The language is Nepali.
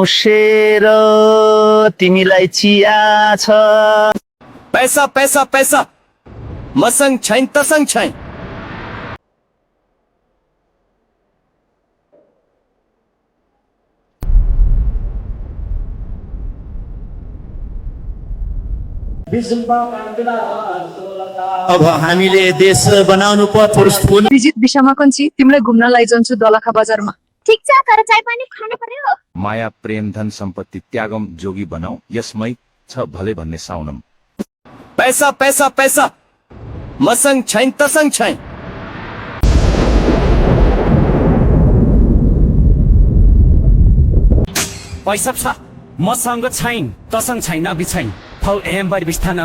मुसेर तिमीलाई चिया छ। पैसा पैसा पैसा मसँग छैन तसँग छैन। अब हामीले देश बनाउनु पर्यो। विजित विशामाकन्ची तिमीलाई घुम्न लैजान्छु दलखा बजारमा। ठिक छ तर चाय पानी खानु पर्यो। माया प्रेम धन सम्पत्ति त्यागम जोगी बनाऊ यसमै छ भले भन्ने साउनम। पैसा पैसा पैसा मसँग छैन तसँग छैन। पैसा छ मसँग छैन तसँग छैन बिछैन फल एम बार बिस्थान